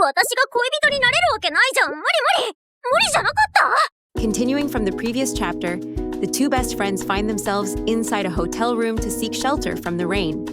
私が恋人になれるわけないじゃん。無理無理。無理じゃなかった。 Continuing from the previous chapter, the two best friends find themselves inside a hotel room to seek shelter from the rain.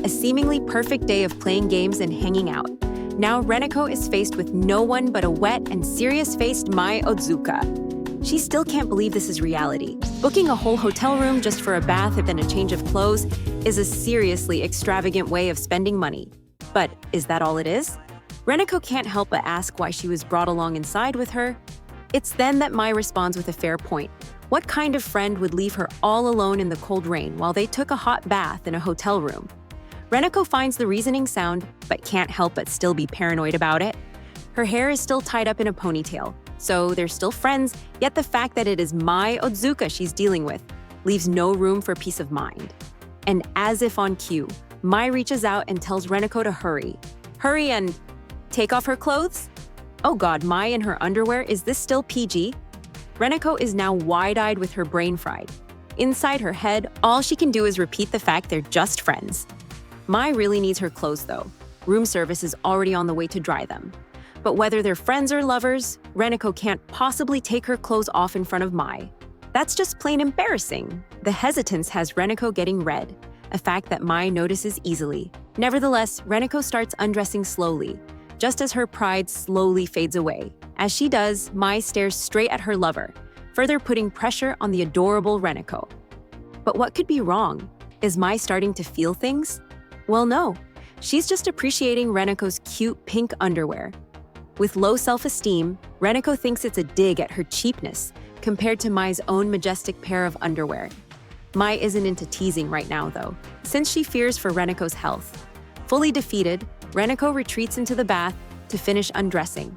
A seemingly perfect day of playing games and hanging out. Now Reneko is faced with no one but a wet and serious-faced Mai Otsuka. She still can't believe this is reality. Booking a whole hotel room just for a bath and then a change of clothes is a seriously extravagant way of spending money. But is that all it is? Reneko can't help but ask why she was brought along inside with her. It's then that Mai responds with a fair point. What kind of friend would leave her all alone in the cold rain while they took a hot bath in a hotel room? Reneko finds the reasoning sound, but can't help but still be paranoid about it. Her hair is still tied up in a ponytail, so they're still friends, yet the fact that it is Mai Otsuka she's dealing with leaves no room for peace of mind. And as if on cue, Mai reaches out and tells Reneko to hurry. Hurry and take off her clothes? Oh god, Mai in her underwear, is this still PG? Reneko is now wide-eyed with her brain fried. Inside her head, all she can do is repeat the fact they're just friends. Mai really needs her clothes though. Room service is already on the way to dry them. But whether they're friends or lovers, Reneko can't possibly take her clothes off in front of Mai. That's just plain embarrassing. The hesitance has Reneko getting red, a fact that Mai notices easily. Nevertheless, Reneko starts undressing slowly, just as her pride slowly fades away. As she does, Mai stares straight at her lover, further putting pressure on the adorable Reneko. But what could be wrong? Is Mai starting to feel things? Well, no. She's just appreciating Reneko's cute pink underwear. With low self-esteem, Reneko thinks it's a dig at her cheapness compared to Mai's own majestic pair of underwear. Mai isn't into teasing right now, though, since she fears for Reneko's health. Fully defeated, Reneko retreats into the bath to finish undressing.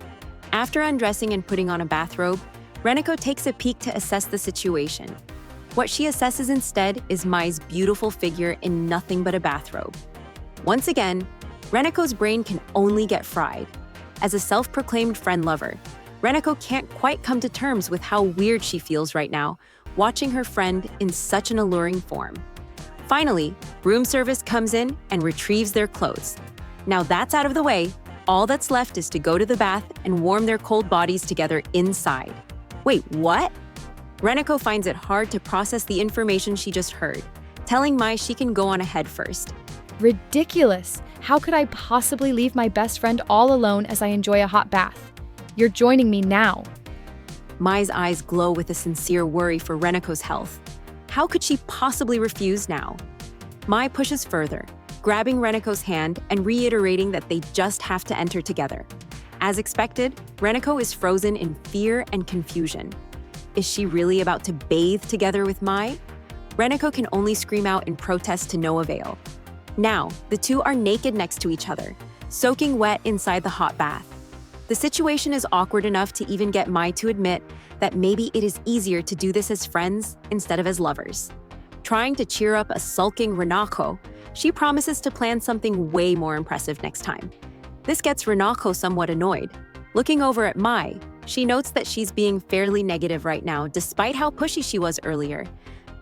After undressing and putting on a bathrobe, Reneko takes a peek to assess the situation. What she assesses instead is Mai's beautiful figure in nothing but a bathrobe. Once again, Reneko's brain can only get fried. As a self-proclaimed friend lover, Reneko can't quite come to terms with how weird she feels right now, watching her friend in such an alluring form. Finally, room service comes in and retrieves their clothes. Now that's out of the way, all that's left is to go to the bath and warm their cold bodies together inside. Wait, what? Reneko finds it hard to process the information she just heard, telling Mai she can go on ahead first. Ridiculous! How could I possibly leave my best friend all alone as I enjoy a hot bath? You're joining me now. Mai's eyes glow with a sincere worry for Reneko's health. How could she possibly refuse now? Mai pushes further, grabbing Reneko's hand and reiterating that they just have to enter together. As expected, Reneko is frozen in fear and confusion. Is she really about to bathe together with Mai? Reneko can only scream out in protest to no avail. Now, the two are naked next to each other, soaking wet inside the hot bath. The situation is awkward enough to even get Mai to admit that maybe it is easier to do this as friends instead of as lovers. Trying to cheer up a sulking Renako, she promises to plan something way more impressive next time. This gets Renako somewhat annoyed. Looking over at Mai, she notes that she's being fairly negative right now despite how pushy she was earlier.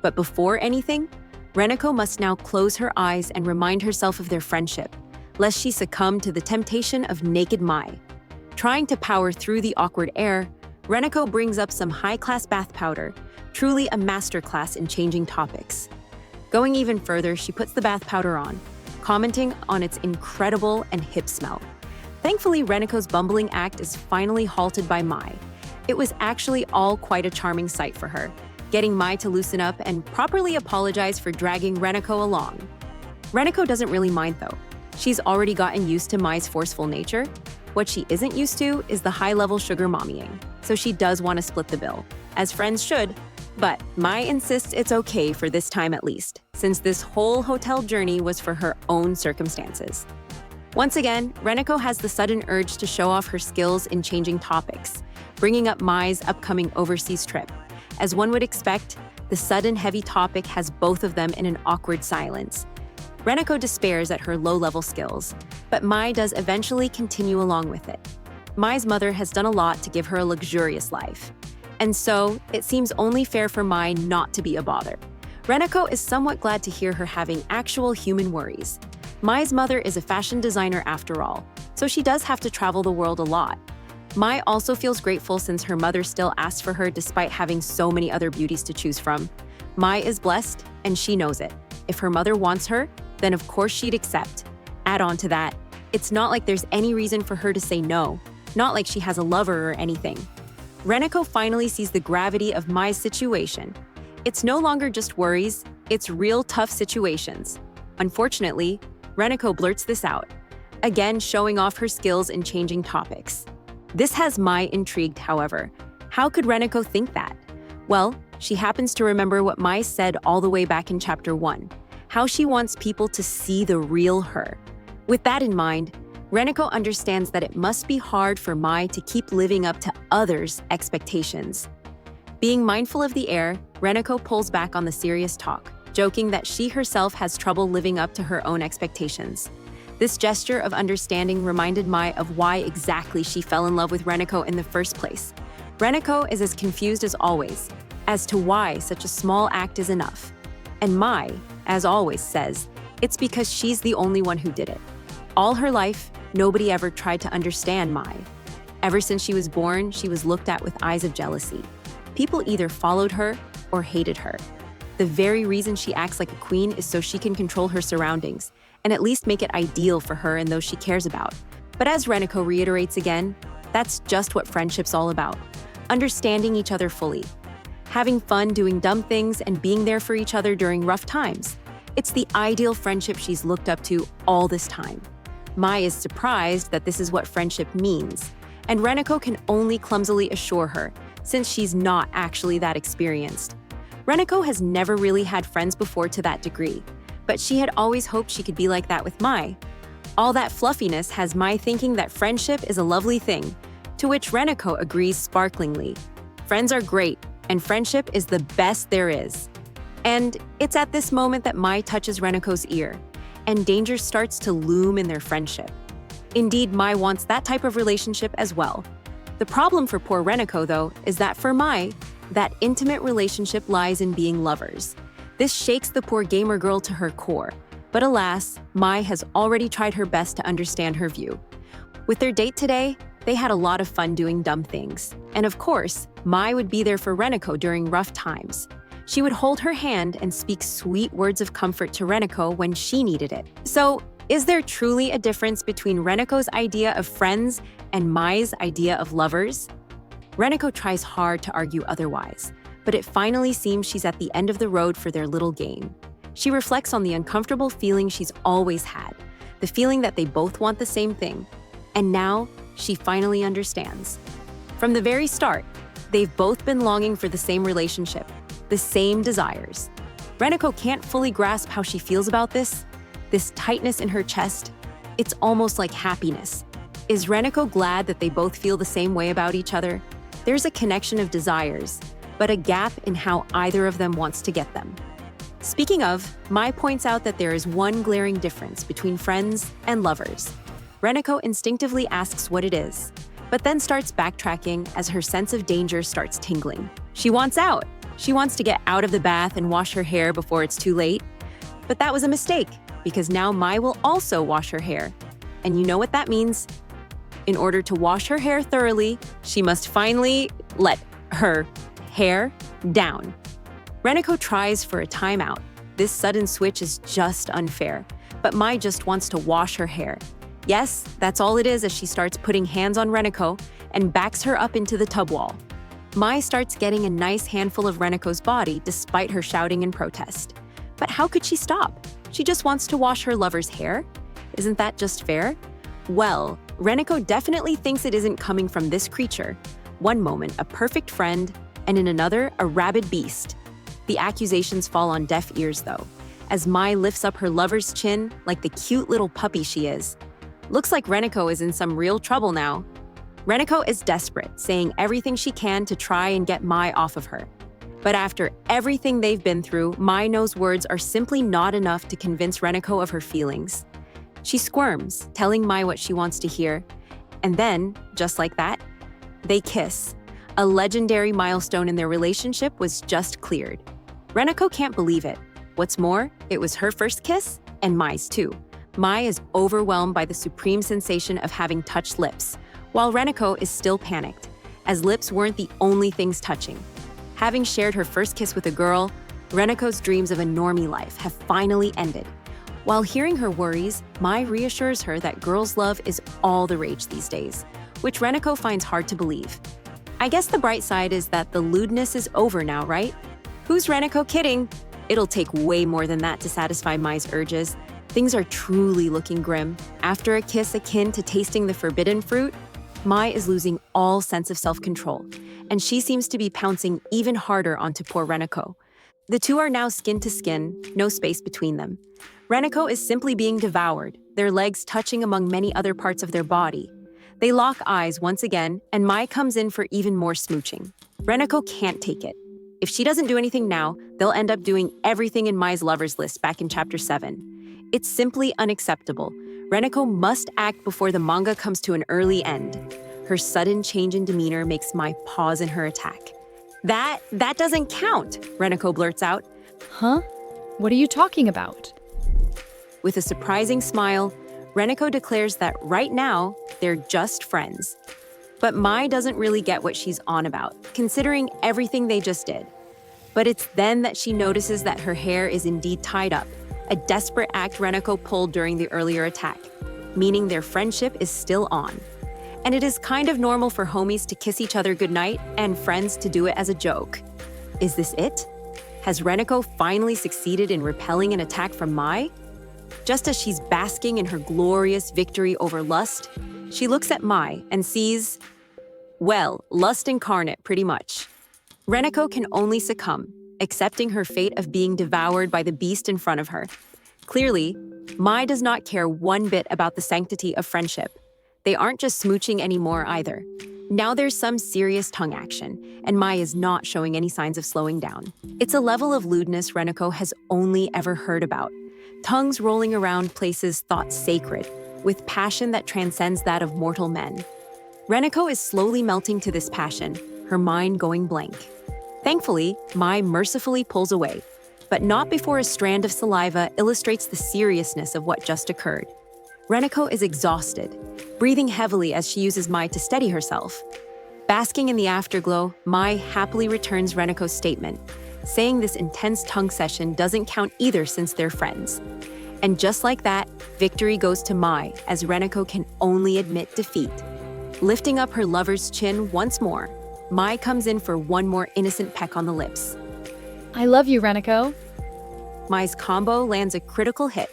But before anything, Reneko must now close her eyes and remind herself of their friendship, lest she succumb to the temptation of naked Mai. Trying to power through the awkward air, Reneko brings up some high-class bath powder, truly a masterclass in changing topics. Going even further, she puts the bath powder on, commenting on its incredible and hip smell. Thankfully, Reneko's bumbling act is finally halted by Mai. It was actually all quite a charming sight for her, getting Mai to loosen up and properly apologize for dragging Reneko along. Reneko doesn't really mind though. She's already gotten used to Mai's forceful nature. What she isn't used to is the high-level sugar mommying, so she does want to split the bill, as friends should. But Mai insists it's okay for this time at least, since this whole hotel journey was for her own circumstances. Once again, Reneko has the sudden urge to show off her skills in changing topics, bringing up Mai's upcoming overseas trip. As one would expect, the sudden heavy topic has both of them in an awkward silence. Reneko despairs at her low-level skills, but Mai does eventually continue along with it. Mai's mother has done a lot to give her a luxurious life. And so, it seems only fair for Mai not to be a bother. Reneko is somewhat glad to hear her having actual human worries. Mai's mother is a fashion designer after all, so she does have to travel the world a lot. Mai also feels grateful since her mother still asks for her despite having so many other beauties to choose from. Mai is blessed, and she knows it. If her mother wants her, then of course she'd accept. Add on to that, it's not like there's any reason for her to say no, not like she has a lover or anything. Reneko finally sees the gravity of Mai's situation. It's no longer just worries, it's real tough situations. Unfortunately, Reneko blurts this out, again showing off her skills in changing topics. This has Mai intrigued, however. How could Reneko think that? Well, she happens to remember what Mai said all the way back in Chapter 1, how she wants people to see the real her. With that in mind, Reneko understands that it must be hard for Mai to keep living up to others' expectations. Being mindful of the air, Reneko pulls back on the serious talk, joking that she herself has trouble living up to her own expectations. This gesture of understanding reminded Mai of why exactly she fell in love with Reneko in the first place. Reneko is as confused as always, as to why such a small act is enough. And Mai, as always, says, it's because she's the only one who did it. All her life, nobody ever tried to understand Mai. Ever since she was born, she was looked at with eyes of jealousy. People either followed her or hated her. The very reason she acts like a queen is so she can control her surroundings and at least make it ideal for her and those she cares about. But as Reneko reiterates again, that's just what friendship's all about. Understanding each other fully. Having fun doing dumb things and being there for each other during rough times. It's the ideal friendship she's looked up to all this time. Mai is surprised that this is what friendship means, and Reneko can only clumsily assure her, since she's not actually that experienced. Reneko has never really had friends before to that degree, but she had always hoped she could be like that with Mai. All that fluffiness has Mai thinking that friendship is a lovely thing, to which Reneko agrees sparklingly. Friends are great, and friendship is the best there is. And it's at this moment that Mai touches Reneko's ear, and danger starts to loom in their friendship. Indeed, Mai wants that type of relationship as well. The problem for poor Reneko, though, is that for Mai, that intimate relationship lies in being lovers. This shakes the poor gamer girl to her core. But alas, Mai has already tried her best to understand her view. With their date today, they had a lot of fun doing dumb things. And of course, Mai would be there for Reneko during rough times. She would hold her hand and speak sweet words of comfort to Reneko when she needed it. So, is there truly a difference between Reneko's idea of friends and Mai's idea of lovers? Reneko tries hard to argue otherwise, but it finally seems she's at the end of the road for their little game. She reflects on the uncomfortable feeling she's always had, the feeling that they both want the same thing. And now, she finally understands. From the very start, they've both been longing for the same relationship, the same desires. Reneko can't fully grasp how she feels about this tightness in her chest. It's almost like happiness. Is Reneko glad that they both feel the same way about each other? There's a connection of desires, but a gap in how either of them wants to get them. Speaking of, Mai points out that there is one glaring difference between friends and lovers. Reneko instinctively asks what it is, but then starts backtracking as her sense of danger starts tingling. She wants out. She wants to get out of the bath and wash her hair before it's too late. But that was a mistake, because now Mai will also wash her hair. And you know what that means? In order to wash her hair thoroughly, she must finally let her hair down. Reneko tries for a timeout. This sudden switch is just unfair, but Mai just wants to wash her hair. Yes, that's all it is as she starts putting hands on Reneko and backs her up into the tub wall. Mai starts getting a nice handful of Reneko's body despite her shouting and protest. But how could she stop? She just wants to wash her lover's hair? Isn't that just fair? Well, Reneko definitely thinks it isn't coming from this creature. One moment, a perfect friend, and in another, a rabid beast. The accusations fall on deaf ears, though, as Mai lifts up her lover's chin like the cute little puppy she is. Looks like Reneko is in some real trouble now. Reneko is desperate, saying everything she can to try and get Mai off of her. But after everything they've been through, Mai knows words are simply not enough to convince Reneko of her feelings. She squirms, telling Mai what she wants to hear. And then, just like that, they kiss. A legendary milestone in their relationship was just cleared. Reneko can't believe it. What's more, it was her first kiss, and Mai's too. Mai is overwhelmed by the supreme sensation of having touched lips, while Renako is still panicked, as lips weren't the only things touching. Having shared her first kiss with a girl, Renako's dreams of a normie life have finally ended. While hearing her worries, Mai reassures her that girls' love is all the rage these days, which Renako finds hard to believe. I guess the bright side is that the lewdness is over now, right? Who's Renako kidding? It'll take way more than that to satisfy Mai's urges. Things are truly looking grim. After a kiss akin to tasting the forbidden fruit, Mai is losing all sense of self-control, and she seems to be pouncing even harder onto poor Renako. The two are now skin to skin, no space between them. Renako is simply being devoured, their legs touching among many other parts of their body. They lock eyes once again, and Mai comes in for even more smooching. Renako can't take it. If she doesn't do anything now, they'll end up doing everything in Mai's lovers list back in Chapter 7. It's simply unacceptable. Renako must act before the manga comes to an early end. Her sudden change in demeanor makes Mai pause in her attack. That doesn't count, Renako blurts out. Huh? What are you talking about? With a surprising smile, Renako declares that right now, they're just friends. But Mai doesn't really get what she's on about, considering everything they just did. But it's then that she notices that her hair is indeed tied up, a desperate act Renako pulled during the earlier attack, meaning their friendship is still on. And it is kind of normal for homies to kiss each other goodnight and friends to do it as a joke. Is this it? Has Renako finally succeeded in repelling an attack from Mai? Just as she's basking in her glorious victory over lust, she looks at Mai and sees, well, lust incarnate pretty much. Renako can only succumb, accepting her fate of being devoured by the beast in front of her. Clearly, Mai does not care one bit about the sanctity of friendship. They aren't just smooching anymore either. Now there's some serious tongue action, and Mai is not showing any signs of slowing down. It's a level of lewdness Renako has only ever heard about. Tongues rolling around places thought sacred, with passion that transcends that of mortal men. Renako is slowly melting to this passion, her mind going blank. Thankfully, Mai mercifully pulls away, but not before a strand of saliva illustrates the seriousness of what just occurred. Renako is exhausted, breathing heavily as she uses Mai to steady herself. Basking in the afterglow, Mai happily returns Renako's statement, saying this intense tongue session doesn't count either since they're friends. And just like that, victory goes to Mai as Renako can only admit defeat. Lifting up her lover's chin once more, Mai comes in for one more innocent peck on the lips. I love you, Renako. Mai's combo lands a critical hit,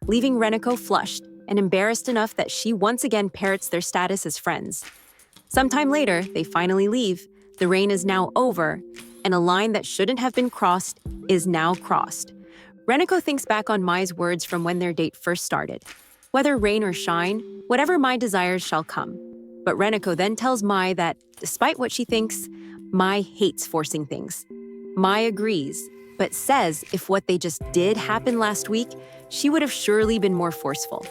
leaving Renako flushed and embarrassed enough that she once again parrots their status as friends. Sometime later, they finally leave. The rain is now over, and a line that shouldn't have been crossed is now crossed. Renako thinks back on Mai's words from when their date first started. Whether rain or shine, whatever Mai desires shall come. But Renako then tells Mai that, despite what she thinks, Mai hates forcing things. Mai agrees, but says if what they just did happen last week, she would have surely been more forceful.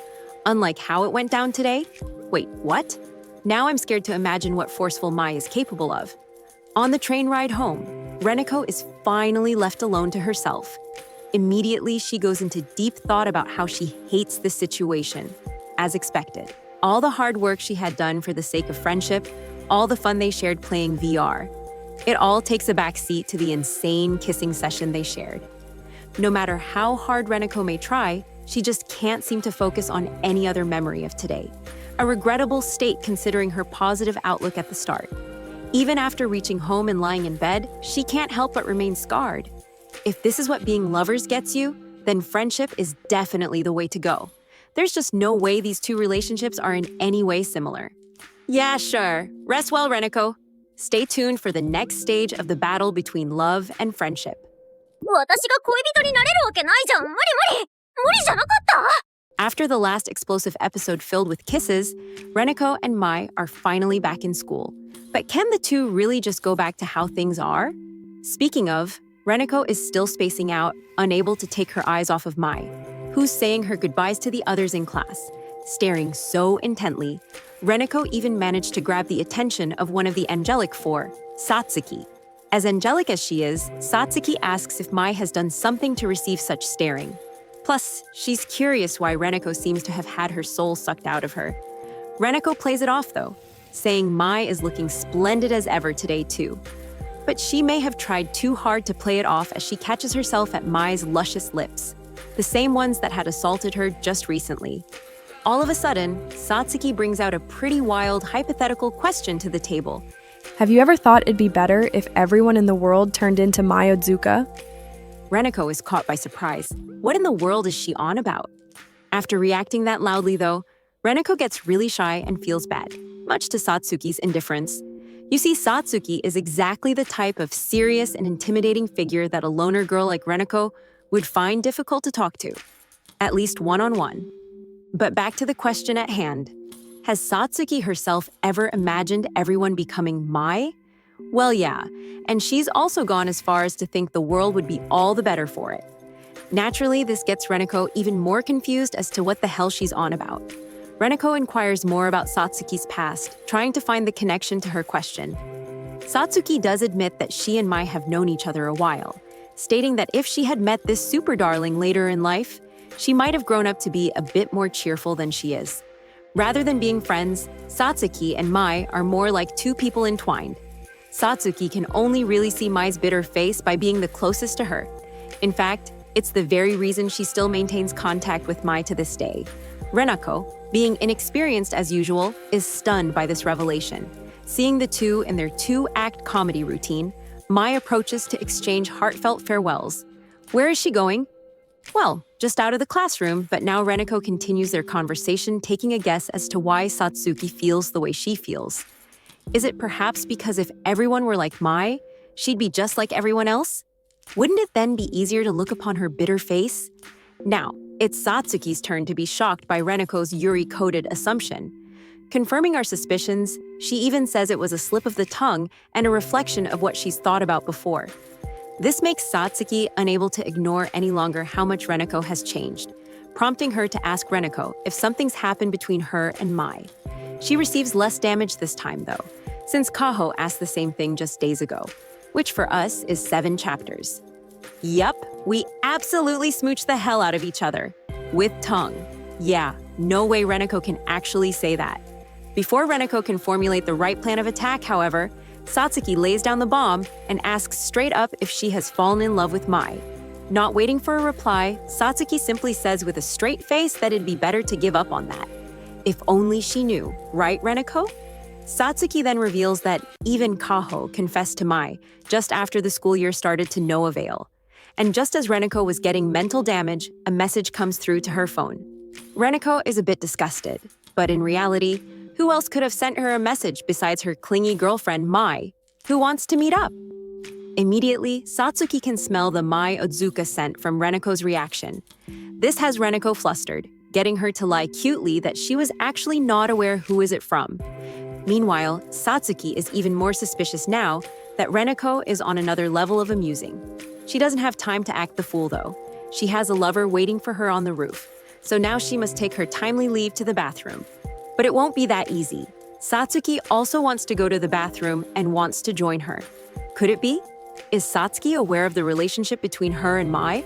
Unlike how it went down today? Wait, what? Now I'm scared to imagine what forceful Mai is capable of. On the train ride home, Renako is finally left alone to herself. Immediately, she goes into deep thought about how she hates the situation. As expected, all the hard work she had done for the sake of friendship, all the fun they shared playing VR, it all takes a back seat to the insane kissing session they shared. No matter how hard Renako may try, she just can't seem to focus on any other memory of today. A regrettable state considering her positive outlook at the start. Even after reaching home and lying in bed, she can't help but remain scarred. If this is what being lovers gets you, then friendship is definitely the way to go. There's just no way these two relationships are in any way similar. Yeah, sure. Rest well, Renako. Stay tuned for the next stage of the battle between love and friendship. 私が恋人になれるわけないじゃん。無理無理。無理じゃなかった。 After the last explosive episode filled with kisses, Renako and Mai are finally back in school. But can the two really just go back to how things are? Speaking of, Renako is still spacing out, unable to take her eyes off of Mai, who's saying her goodbyes to the others in class. Staring so intently, Renako even managed to grab the attention of one of the angelic four, Satsuki. As angelic as she is, Satsuki asks if Mai has done something to receive such staring. Plus, she's curious why Reneko seems to have had her soul sucked out of her. Reneko plays it off, though, saying Mai is looking splendid as ever today, too. But she may have tried too hard to play it off as she catches herself at Mai's luscious lips, the same ones that had assaulted her just recently. All of a sudden, Satsuki brings out a pretty wild hypothetical question to the table. Have you ever thought it'd be better if everyone in the world turned into Mai Ozuka? Reneko is caught by surprise. What in the world is she on about? After reacting that loudly, though, Reneko gets really shy and feels bad, much to Satsuki's indifference. You see, Satsuki is exactly the type of serious and intimidating figure that a loner girl like Reneko would find difficult to talk to, at least one-on-one. But back to the question at hand. Has Satsuki herself ever imagined everyone becoming Mai? Well, yeah, and she's also gone as far as to think the world would be all the better for it. Naturally, this gets Reneko even more confused as to what the hell she's on about. Reneko inquires more about Satsuki's past, trying to find the connection to her question. Satsuki does admit that she and Mai have known each other a while, stating that if she had met this super darling later in life, she might have grown up to be a bit more cheerful than she is. Rather than being friends, Satsuki and Mai are more like two people entwined. Satsuki can only really see Mai's bitter face by being the closest to her. In fact, it's the very reason she still maintains contact with Mai to this day. Reneko, being inexperienced as usual, is stunned by this revelation. Seeing the two in their two-act comedy routine, Mai approaches to exchange heartfelt farewells. Where is she going? Well, just out of the classroom, but now Reneko continues their conversation, taking a guess as to why Satsuki feels the way she feels. Is it perhaps because if everyone were like Mai, she'd be just like everyone else? Wouldn't it then be easier to look upon her bitter face? Now, it's Satsuki's turn to be shocked by Reneko's Yuri-coded assumption. Confirming our suspicions, she even says it was a slip of the tongue and a reflection of what she's thought about before. This makes Satsuki unable to ignore any longer how much Reneko has changed, prompting her to ask Reneko if something's happened between her and Mai. She receives less damage this time, though, since Kaho asked the same thing just days ago, which for us is 7 chapters. Yup, we absolutely smooch the hell out of each other. With tongue. Yeah, no way Reneko can actually say that. Before Reneko can formulate the right plan of attack, however, Satsuki lays down the bomb and asks straight up if she has fallen in love with Mai. Not waiting for a reply, Satsuki simply says with a straight face that it'd be better to give up on that. If only she knew, right, Reneko? Satsuki then reveals that even Kaho confessed to Mai just after the school year started to no avail. And just as Reneko was getting mental damage, a message comes through to her phone. Reneko is a bit disgusted, but in reality, who else could have sent her a message besides her clingy girlfriend Mai, who wants to meet up? Immediately, Satsuki can smell the Mai Ozuka scent from Reneko's reaction. This has Reneko flustered, getting her to lie cutely that she was actually not aware who is it from. Meanwhile, Satsuki is even more suspicious now that Reneko is on another level of amusing. She doesn't have time to act the fool, though. She has a lover waiting for her on the roof, so now she must take her timely leave to the bathroom. But it won't be that easy. Satsuki also wants to go to the bathroom and wants to join her. Could it be? Is Satsuki aware of the relationship between her and Mai?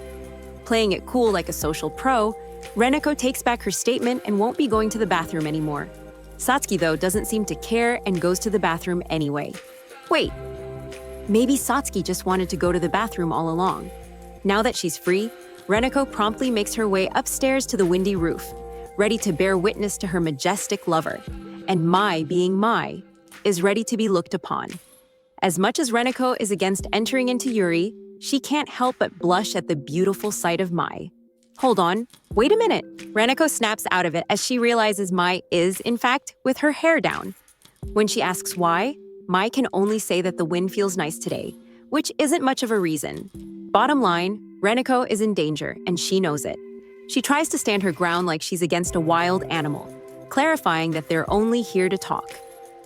Playing it cool like a social pro, Reneko takes back her statement and won't be going to the bathroom anymore. Satsuki, though, doesn't seem to care and goes to the bathroom anyway. Wait, maybe Satsuki just wanted to go to the bathroom all along. Now that she's free, Reneko promptly makes her way upstairs to the windy roof, ready to bear witness to her majestic lover. And Mai, being Mai, is ready to be looked upon. As much as Reneko is against entering into Yuri, she can't help but blush at the beautiful sight of Mai. Hold on, wait a minute. Reneko snaps out of it as she realizes Mai is, in fact, with her hair down. When she asks why, Mai can only say that the wind feels nice today, which isn't much of a reason. Bottom line, Reneko is in danger, and she knows it. She tries to stand her ground like she's against a wild animal, clarifying that they're only here to talk.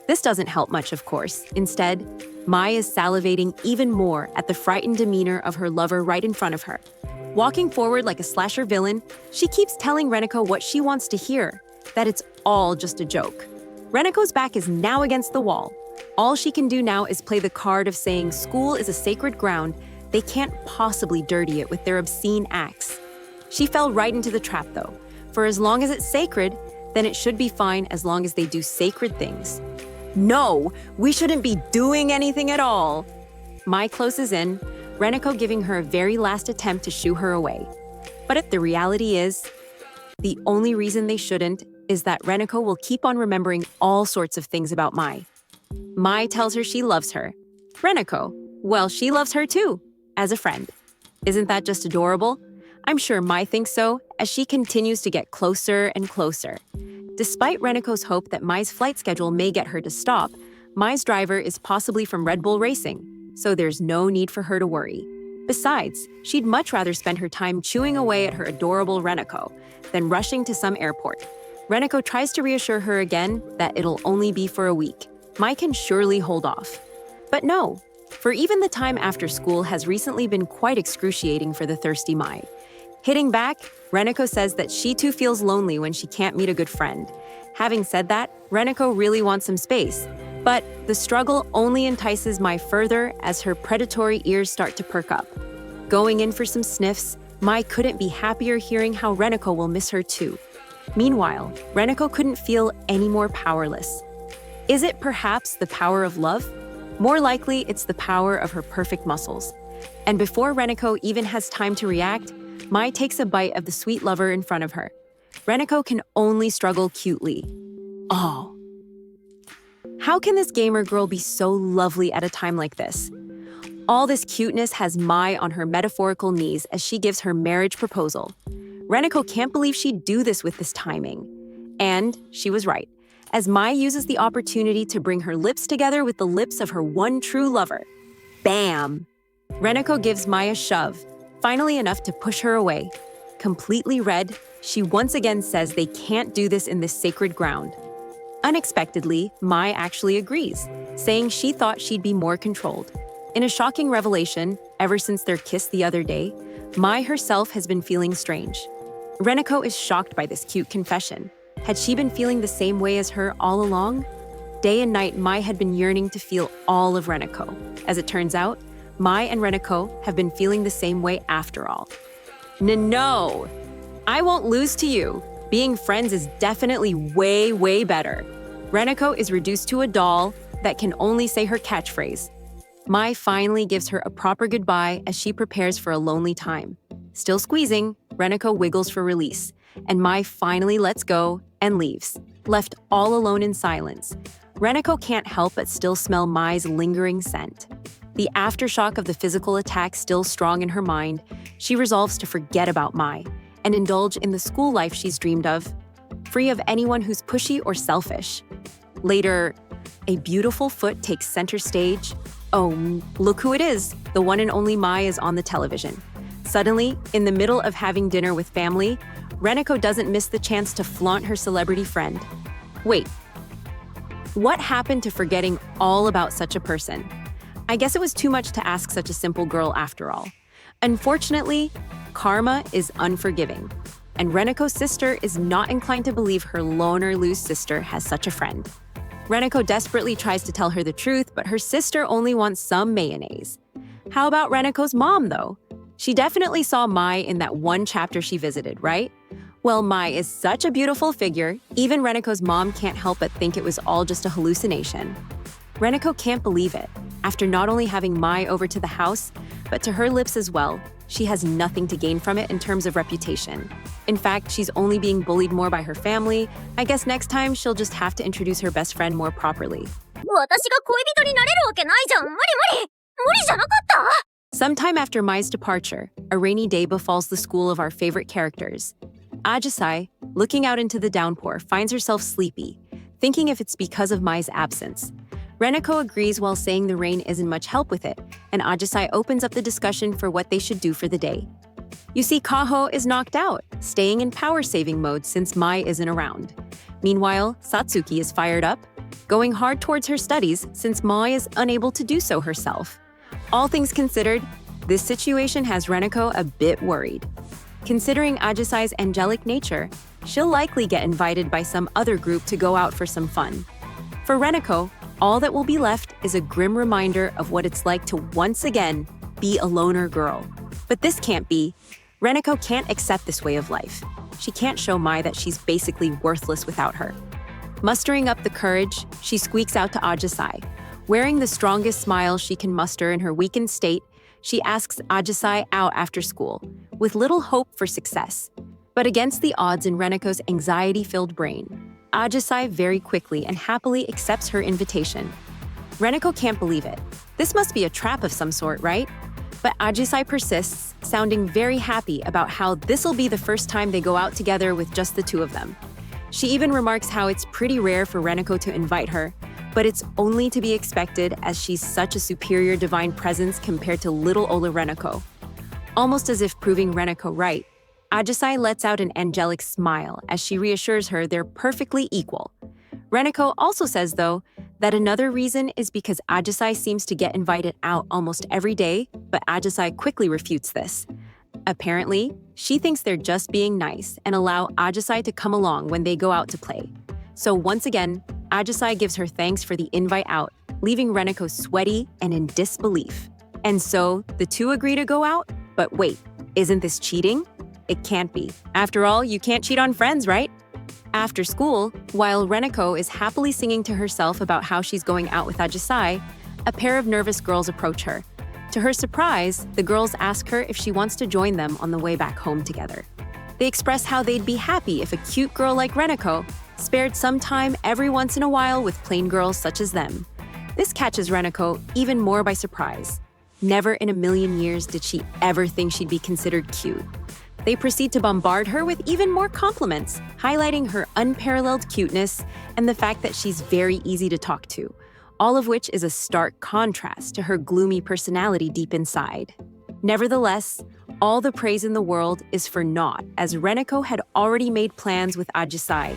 This doesn't help much, of course. Instead, Mai is salivating even more at the frightened demeanor of her lover right in front of her. Walking forward like a slasher villain, she keeps telling Reneko what she wants to hear, that it's all just a joke. Reneko's back is now against the wall. All she can do now is play the card of saying school is a sacred ground. They can't possibly dirty it with their obscene acts. She fell right into the trap though. For as long as it's sacred, then it should be fine as long as they do sacred things. No, we shouldn't be doing anything at all. Mai closes in, Reneko giving her a very last attempt to shoo her away. But the reality is, the only reason they shouldn't is that Reneko will keep on remembering all sorts of things about Mai. Mai tells her she loves her. Reneko, well, she loves her too, as a friend. Isn't that just adorable? I'm sure Mai thinks so, as she continues to get closer and closer. Despite Reneko's hope that Mai's flight schedule may get her to stop, Mai's driver is possibly from Red Bull Racing, so there's no need for her to worry. Besides, she'd much rather spend her time chewing away at her adorable Reneko than rushing to some airport. Reneko tries to reassure her again that it'll only be for a week. Mai can surely hold off. But no, for even the time after school has recently been quite excruciating for the thirsty Mai. Hitting back, Reneko says that she too feels lonely when she can't meet a good friend. Having said that, Reneko really wants some space. But the struggle only entices Mai further as her predatory ears start to perk up. Going in for some sniffs, Mai couldn't be happier hearing how Reneko will miss her too. Meanwhile, Reneko couldn't feel any more powerless. Is it perhaps the power of love? More likely, it's the power of her perfect muscles. And before Reneko even has time to react, Mai takes a bite of the sweet lover in front of her. Reneko can only struggle cutely. Oh. How can this gamer girl be so lovely at a time like this? All this cuteness has Mai on her metaphorical knees as she gives her marriage proposal. Reneko can't believe she'd do this with this timing. And she was right, as Mai uses the opportunity to bring her lips together with the lips of her one true lover. Bam! Reneko gives Mai a shove, finally enough to push her away. Completely red, she once again says they can't do this in this sacred ground. Unexpectedly, Mai actually agrees, saying she thought she'd be more controlled. In a shocking revelation, ever since their kiss the other day, Mai herself has been feeling strange. Reneko is shocked by this cute confession. Had she been feeling the same way as her all along? Day and night, Mai had been yearning to feel all of Reneko. As it turns out, Mai and Reneko have been feeling the same way after all. No, I won't lose to you. Being friends is definitely way, way better. Reneko is reduced to a doll that can only say her catchphrase. Mai finally gives her a proper goodbye as she prepares for a lonely time. Still squeezing, Reneko wiggles for release, and Mai finally lets go and leaves, left all alone in silence. Reneko can't help but still smell Mai's lingering scent. The aftershock of the physical attack still strong in her mind, she resolves to forget about Mai and indulge in the school life she's dreamed of, free of anyone who's pushy or selfish. Later, a beautiful foot takes center stage. Oh, look who it is! The one and only Mai is on the television. Suddenly, in the middle of having dinner with family, Reneko doesn't miss the chance to flaunt her celebrity friend. Wait, what happened to forgetting all about such a person? I guess it was too much to ask such a simple girl after all. Unfortunately, karma is unforgiving, and Reneko's sister is not inclined to believe her loner-loose sister has such a friend. Reneko desperately tries to tell her the truth, but her sister only wants some mayonnaise. How about Reneko's mom, though? She definitely saw Mai in that one chapter she visited, right? Well, Mai is such a beautiful figure, even Reneko's mom can't help but think it was all just a hallucination. Reneko can't believe it. After not only having Mai over to the house, but to her lips as well, she has nothing to gain from it in terms of reputation. In fact, she's only being bullied more by her family. I guess next time she'll just have to introduce her best friend more properly. 私が恋人になれるわけないじゃん。無理無理。無理じゃなかった。 Sometime after Mai's departure, a rainy day befalls the school of our favorite characters. Ajisai, looking out into the downpour, finds herself sleepy, thinking if it's because of Mai's absence. Reneko agrees while saying the rain isn't much help with it, and Ajisai opens up the discussion for what they should do for the day. You see, Kaho is knocked out, staying in power-saving mode since Mai isn't around. Meanwhile, Satsuki is fired up, going hard towards her studies since Mai is unable to do so herself. All things considered, this situation has Reneko a bit worried. Considering Ajisai's angelic nature, she'll likely get invited by some other group to go out for some fun. For Reneko, all that will be left is a grim reminder of what it's like to once again be a loner girl. But this can't be. Reneko can't accept this way of life. She can't show Mai that she's basically worthless without her. Mustering up the courage, she squeaks out to Ajisai. Wearing the strongest smile she can muster in her weakened state, she asks Ajisai out after school, with little hope for success. But against the odds in Reneko's anxiety-filled brain, Ajisai very quickly and happily accepts her invitation. Reneko can't believe it. This must be a trap of some sort, right? But Ajisai persists, sounding very happy about how this'll be the first time they go out together with just the two of them. She even remarks how it's pretty rare for Reneko to invite her, but it's only to be expected as she's such a superior divine presence compared to little Ola Reneko. Almost as if proving Reneko right, Ajisai lets out an angelic smile as she reassures her they're perfectly equal. Reneko also says, though, that another reason is because Ajisai seems to get invited out almost every day, but Ajisai quickly refutes this. Apparently, she thinks they're just being nice and allow Ajisai to come along when they go out to play. So once again, Ajisai gives her thanks for the invite out, leaving Reneko sweaty and in disbelief. And so, the two agree to go out? But wait, isn't this cheating? It can't be. After all, you can't cheat on friends, right? After school, while Reneko is happily singing to herself about how she's going out with Ajisai, a pair of nervous girls approach her. To her surprise, the girls ask her if she wants to join them on the way back home together. They express how they'd be happy if a cute girl like Reneko spared some time every once in a while with plain girls such as them. This catches Reneko even more by surprise. Never in a million years did she ever think she'd be considered cute. They proceed to bombard her with even more compliments, highlighting her unparalleled cuteness and the fact that she's very easy to talk to, all of which is a stark contrast to her gloomy personality deep inside. Nevertheless, all the praise in the world is for naught, as Reneko had already made plans with Ajisai.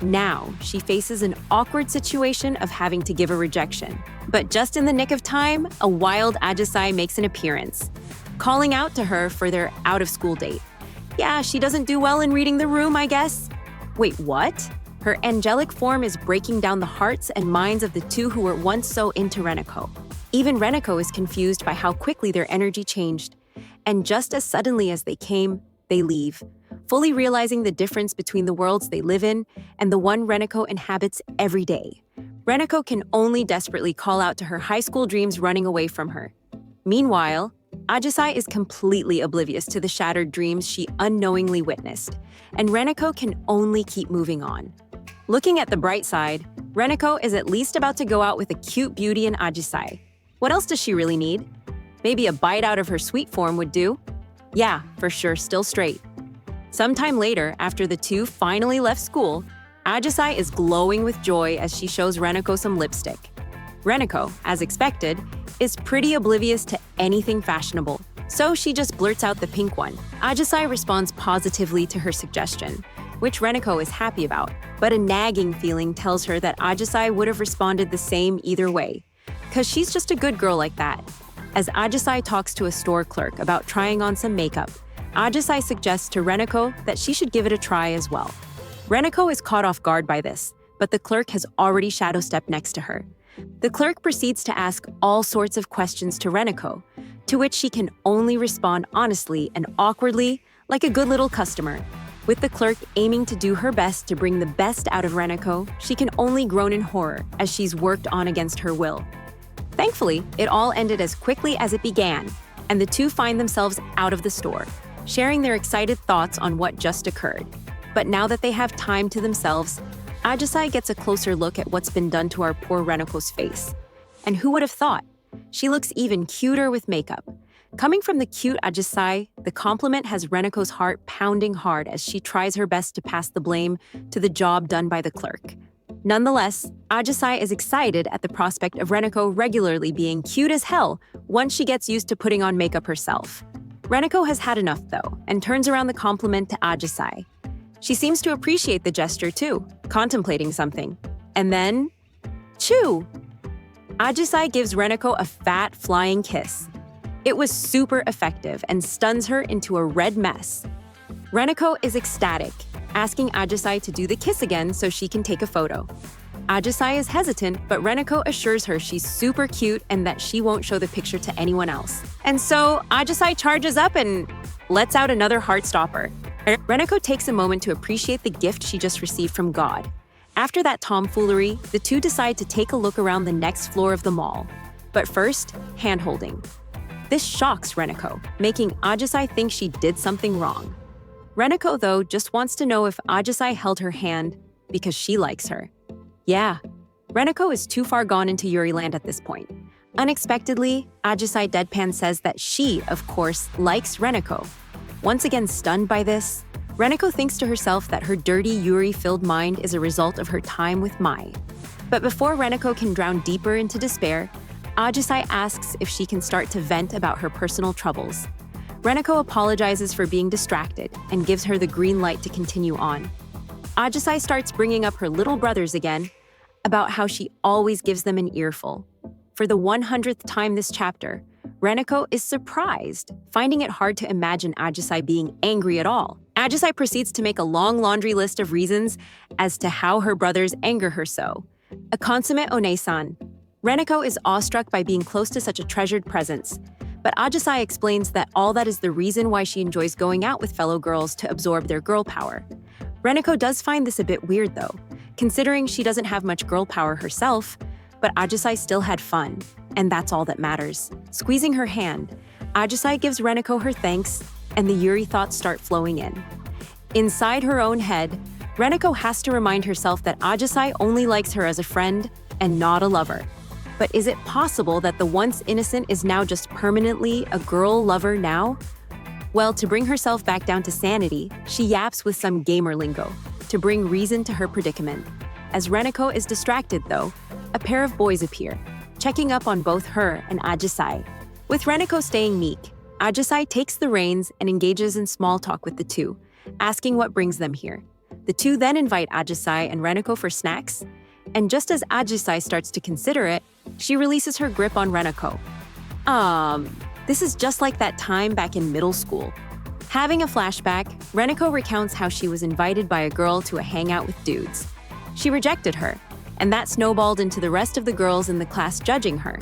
Now, she faces an awkward situation of having to give a rejection. But just in the nick of time, a wild Ajisai makes an appearance, calling out to her for their out-of-school date. Yeah, she doesn't do well in reading the room, I guess. Wait, what? Her angelic form is breaking down the hearts and minds of the two who were once so into Reneko. Even Reneko is confused by how quickly their energy changed. And just as suddenly as they came, they leave, fully realizing the difference between the worlds they live in and the one Reneko inhabits every day. Reneko can only desperately call out to her high school dreams running away from her. Meanwhile, Ajisai is completely oblivious to the shattered dreams she unknowingly witnessed, and Reneko can only keep moving on. Looking at the bright side, Reneko is at least about to go out with a cute beauty in Ajisai. What else does she really need? Maybe a bite out of her sweet form would do? Yeah, for sure, still straight. Sometime later, after the two finally left school, Ajisai is glowing with joy as she shows Reneko some lipstick. Reneko, as expected, is pretty oblivious to anything fashionable, so she just blurts out the pink one. Ajisai responds positively to her suggestion, which Reneko is happy about, but a nagging feeling tells her that Ajisai would have responded the same either way, because she's just a good girl like that. As Ajisai talks to a store clerk about trying on some makeup, Ajisai suggests to Reneko that she should give it a try as well. Reneko is caught off guard by this, but the clerk has already shadow stepped next to her. The clerk proceeds to ask all sorts of questions to Reneko, to which she can only respond honestly and awkwardly, like a good little customer. With the clerk aiming to do her best to bring the best out of Reneko, she can only groan in horror as she's worked on against her will. Thankfully, it all ended as quickly as it began, and the two find themselves out of the store, sharing their excited thoughts on what just occurred. But now that they have time to themselves, Ajisai gets a closer look at what's been done to our poor Reneko's face. And who would have thought? She looks even cuter with makeup. Coming from the cute Ajisai, the compliment has Reneko's heart pounding hard as she tries her best to pass the blame to the job done by the clerk. Nonetheless, Ajisai is excited at the prospect of Reneko regularly being cute as hell once she gets used to putting on makeup herself. Reneko has had enough, though, and turns around the compliment to Ajisai. She seems to appreciate the gesture, too, contemplating something. And then, chew! Ajisai gives Reneko a fat, flying kiss. It was super effective and stuns her into a red mess. Reneko is ecstatic, asking Ajisai to do the kiss again so she can take a photo. Ajisai is hesitant, but Reneko assures her she's super cute and that she won't show the picture to anyone else. And so, Ajisai charges up and lets out another heart stopper. Reneko takes a moment to appreciate the gift she just received from God. After that tomfoolery, the two decide to take a look around the next floor of the mall. But first, hand-holding. This shocks Reneko, making Ajisai think she did something wrong. Reneko, though, just wants to know if Ajisai held her hand because she likes her. Yeah, Reneko is too far gone into Yuri land at this point. Unexpectedly, Ajisai deadpan says that she, of course, likes Reneko. Once again stunned by this, Reneko thinks to herself that her dirty Yuri-filled mind is a result of her time with Mai. But before Reneko can drown deeper into despair, Ajisai asks if she can start to vent about her personal troubles. Reneko apologizes for being distracted and gives her the green light to continue on. Ajisai starts bringing up her little brothers again, about how she always gives them an earful. For the 100th time this chapter, Reneko is surprised, finding it hard to imagine Ajisai being angry at all. Ajisai proceeds to make a long laundry list of reasons as to how her brothers anger her so. A consummate One-san, Reneko is awestruck by being close to such a treasured presence, but Ajisai explains that all that is the reason why she enjoys going out with fellow girls to absorb their girl power. Reneko does find this a bit weird though, considering she doesn't have much girl power herself, but Ajisai still had fun, and that's all that matters. Squeezing her hand, Ajisai gives Reneko her thanks, and the Yuri thoughts start flowing in. Inside her own head, Reneko has to remind herself that Ajisai only likes her as a friend and not a lover. But is it possible that the once innocent is now just permanently a girl lover now? Well, to bring herself back down to sanity, she yaps with some gamer lingo to bring reason to her predicament. As Reneko is distracted, though, a pair of boys appear, checking up on both her and Ajisai. With Reneko staying meek, Ajisai takes the reins and engages in small talk with the two, asking what brings them here. The two then invite Ajisai and Reneko for snacks, and just as Ajisai starts to consider it, she releases her grip on Reneko. This is just like that time back in middle school. Having a flashback, Reneko recounts how she was invited by a girl to a hangout with dudes. She rejected her, and that snowballed into the rest of the girls in the class judging her.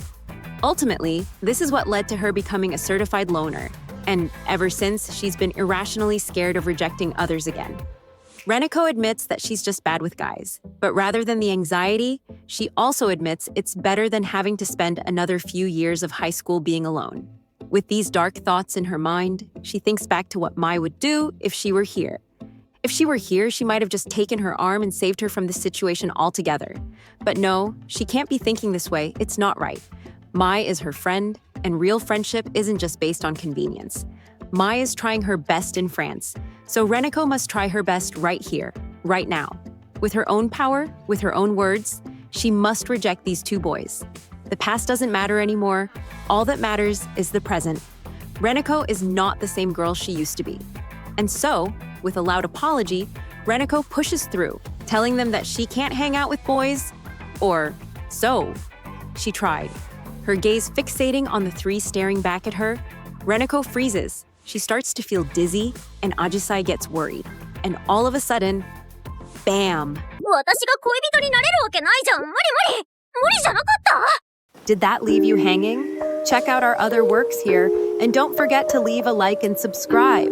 Ultimately, this is what led to her becoming a certified loner, and ever since, she's been irrationally scared of rejecting others again. Reneko admits that she's just bad with guys, but rather than the anxiety, she also admits it's better than having to spend another few years of high school being alone. With these dark thoughts in her mind, she thinks back to what Mai would do if she were here. If she were here, she might have just taken her arm and saved her from this situation altogether. But no, she can't be thinking this way. It's not right. Mai is her friend, and real friendship isn't just based on convenience. Mai is trying her best in France, so Reneko must try her best right here, right now. With her own power, with her own words, she must reject these two boys. The past doesn't matter anymore. All that matters is the present. Reneko is not the same girl she used to be. And so, with a loud apology, Reneko pushes through, telling them that she can't hang out with boys, or so. She tried. Her gaze fixating on the three staring back at her, Reneko freezes. She starts to feel dizzy, and Ajisai gets worried. And all of a sudden, bam! 私が恋人になれるわけないじゃん。無理無理。無理じゃなかった。 Did that leave you hanging? Check out our other works here, and don't forget to leave a like and subscribe.